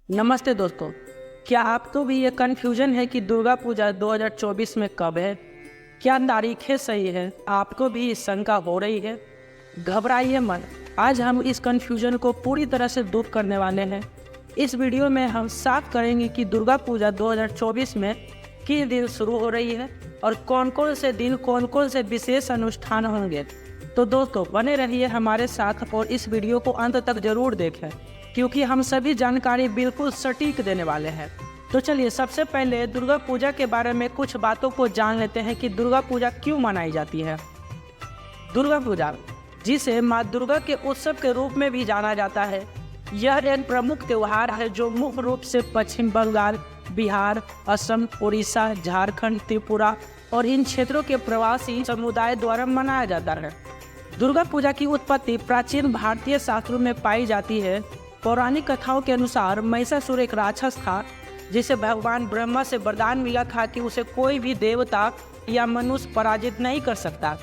नमस्ते दोस्तों। क्या आपको भी ये कन्फ्यूजन है कि दुर्गा पूजा 2024 में कब है? क्या तारीखें सही है? आपको भी इस शंका हो रही है? घबराइए मत। आज हम इस कन्फ्यूजन को पूरी तरह से दूर करने वाले हैं। इस वीडियो में हम साफ करेंगे कि दुर्गा पूजा 2024 में किस दिन शुरू हो रही है और कौन कौन से दिन कौन कौन से विशेष अनुष्ठान होंगे। तो दोस्तों बने रहिए हमारे साथ और इस वीडियो को अंत तक जरूर देखें, क्योंकि हम सभी जानकारी बिल्कुल सटीक देने वाले हैं। तो चलिए सबसे पहले दुर्गा पूजा के बारे में कुछ बातों को जान लेते हैं कि दुर्गा पूजा क्यों मनाई जाती है। दुर्गा पूजा, जिसे माँ दुर्गा के उत्सव के रूप में भी जाना जाता है, यह एक प्रमुख त्यौहार है जो मुख्य रूप से पश्चिम बंगाल, बिहार, असम, उड़ीसा, झारखंड, त्रिपुरा और इन क्षेत्रों के प्रवासी समुदाय द्वारा मनाया जाता है। दुर्गा पूजा की उत्पत्ति प्राचीन भारतीय शास्त्रों में पाई जाती है। पौराणिक कथाओं के अनुसार महिषासुर एक राक्षस था जिसे भगवान ब्रह्मा से वरदान मिला था कि उसे कोई भी देवता या मनुष्य पराजित नहीं कर सकता।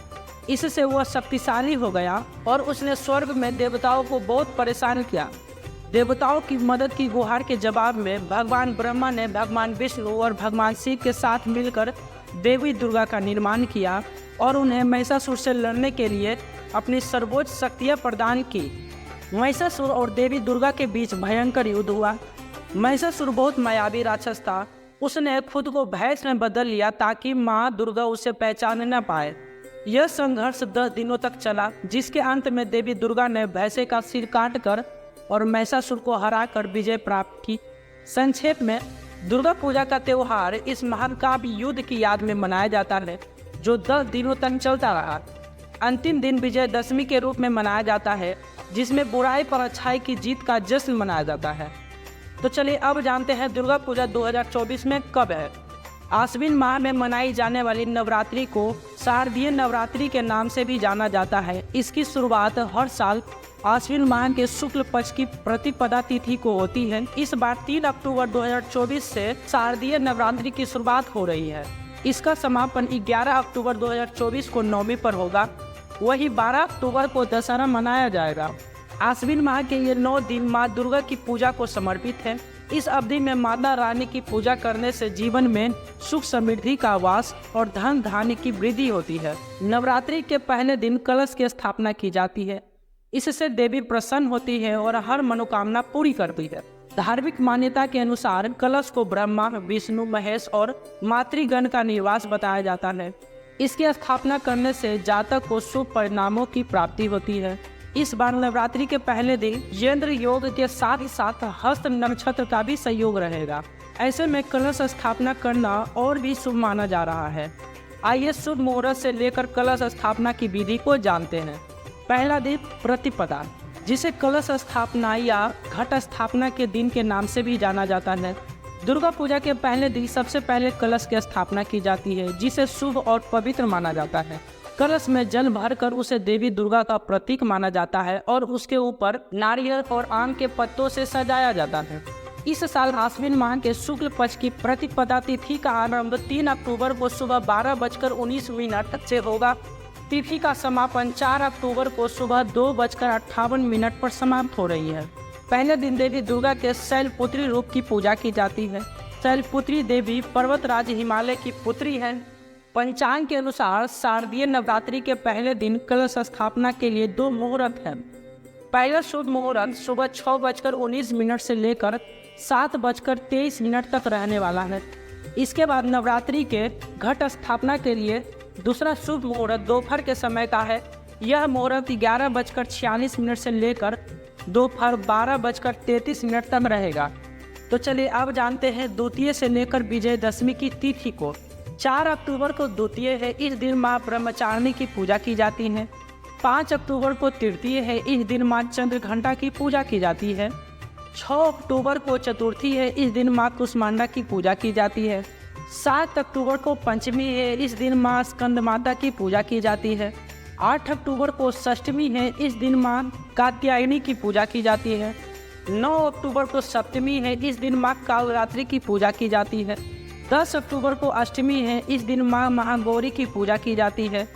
इससे वह शक्तिशाली हो गया और उसने स्वर्ग में देवताओं को बहुत परेशान किया। देवताओं की मदद की गुहार के जवाब में भगवान ब्रह्मा ने भगवान विष्णु और भगवान शिव के साथ मिलकर देवी दुर्गा का निर्माण किया और उन्हें महिषासुर से लड़ने के लिए अपनी सर्वोच्च शक्तियाँ प्रदान की। महिषासुर और देवी दुर्गा के बीच भयंकर युद्ध हुआ। महिषासुर बहुत मायावी राक्षस था। उसने खुद को भैंस में बदल लिया ताकि माँ दुर्गा उसे पहचान न पाए। यह संघर्ष 10 दिनों तक चला, जिसके अंत में देवी दुर्गा ने भैंसे का सिर काटकर और महिषासुर को हराकर विजय प्राप्त की। संक्षेप में, दुर्गा पूजा का त्यौहार इस महाकाव्य युद्ध की याद में मनाया जाता है जो 10 दिनों तक चलता रहा। अंतिम दिन विजयदशमी के रूप में मनाया जाता है, जिसमें बुराई पर अच्छाई की जीत का जश्न मनाया जाता है। तो चलिए अब जानते हैं दुर्गा पूजा 2024 में कब है। आश्विन माह में मनाई जाने वाली नवरात्रि को शारदीय नवरात्रि के नाम से भी जाना जाता है। इसकी शुरुआत हर साल आश्विन माह के शुक्ल पक्ष की प्रतिपदा तिथि को होती है। इस बार 3 अक्टूबर 2024 से शारदीय नवरात्रि की शुरुआत हो रही है। इसका समापन 11 अक्टूबर 2024 को नवमी पर होगा। वही 12 अक्टूबर को दशहरा मनाया जाएगा। आश्विन माह के ये 9 दिन माँ दुर्गा की पूजा को समर्पित है। इस अवधि में माता रानी की पूजा करने से जीवन में सुख समृद्धि का वास और धन धान्य की वृद्धि होती है। नवरात्रि के पहले दिन कलश की स्थापना की जाती है। इससे देवी प्रसन्न होती है और हर मनोकामना पूरी करती है। धार्मिक मान्यता के अनुसार कलश को ब्रह्मा, विष्णु, महेश और मातृगण का निवास बताया जाता है। इसकी स्थापना करने से जातक को शुभ परिणामों की प्राप्ति होती है। इस बार नवरात्रि के पहले दिन यंत्र योग के साथ ही साथ हस्त नक्षत्र का भी सहयोग रहेगा। ऐसे में कलश स्थापना करना और भी शुभ माना जा रहा है। आइए शुभ मुहूर्त से लेकर कलश स्थापना की विधि को जानते हैं। पहला दिन प्रतिपदा, जिसे कलश स्थापना या घट स्थापना के दिन के नाम से भी जाना जाता है। दुर्गा पूजा के पहले दिन सबसे पहले कलश की स्थापना की जाती है, जिसे शुभ और पवित्र माना जाता है। कलश में जल भरकर उसे देवी दुर्गा का प्रतीक माना जाता है और उसके ऊपर नारियल और आम के पत्तों से सजाया जाता है। इस साल आश्विन माह के शुक्ल पक्ष की प्रतिपदा तिथि का आरंभ 3 अक्टूबर को सुबह 12:19 से होगा। तिथि का समापन 4 अक्टूबर को सुबह 2:58 पर समाप्त हो रही है। पहले दिन देवी दुर्गा के शैलपुत्री रूप की पूजा की जाती है। शैलपुत्री देवी पर्वतराज हिमालय की पुत्री है। पंचांग के अनुसार शारदीय नवरात्रि के पहले दिन कलश स्थापना के लिए 2 मुहूर्त हैं। पहला शुभ मुहूर्त सुबह 6:19 से लेकर 7:23 तक रहने वाला है। इसके बाद नवरात्रि के घट स्थापना के लिए दूसरा शुभ मुहूर्त दोपहर के समय का है। यह मुहूर्त 11:46 से लेकर दोपहर 12:33 तक रहेगा। तो चलिए अब जानते हैं द्वितीय से लेकर विजयदशमी की तिथि को। 4 अक्टूबर को द्वितीय है। इस दिन माँ ब्रह्मचारिणी की पूजा की जाती है। 5 अक्टूबर को तृतीय है। इस दिन माँ चंद्रघंटा की पूजा की जाती है। 6 अक्टूबर को चतुर्थी है। इस दिन माँ कुष्मांडा की पूजा की जाती है। 7 अक्टूबर को पंचमी है। इस दिन माँ स्कंद माता की पूजा की जाती है। 8 अक्टूबर को षष्ठमी है। इस दिन माँ कात्यायनी की पूजा की जाती है। 9 अक्टूबर को सप्तमी है। इस दिन माँ कालरात्रि की पूजा की जाती है। 10 अक्टूबर को अष्टमी है। इस दिन माँ महागौरी की पूजा की जाती है।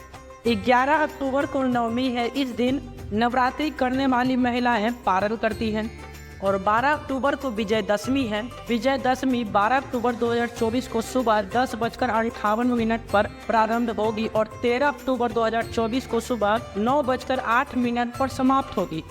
11 अक्टूबर को नवमी है। इस दिन नवरात्रि करने वाली महिलाएं पारण करती हैं। और 12 अक्टूबर को विजयदशमी है। विजयदशमी 12 अक्टूबर 2024 को सुबह 10:58 पर प्रारंभ होगी और 13 अक्टूबर 2024 को सुबह 9:08 पर समाप्त होगी।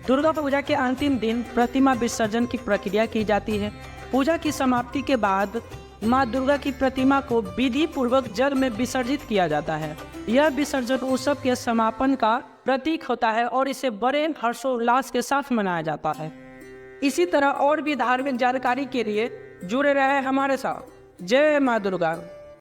दुर्गा पूजा के अंतिम दिन प्रतिमा विसर्जन की प्रक्रिया की जाती है। पूजा की समाप्ति के बाद माँ दुर्गा की प्रतिमा को विधि पूर्वक जल में विसर्जित किया जाता है। यह विसर्जन उत्सव के समापन का प्रतीक होता है और इसे बड़े हर्षोल्लास के साथ मनाया जाता है। इसी तरह और भी धार्मिक जानकारी के लिए जुड़े रहे हमारे साथ। जय माँ दुर्गा।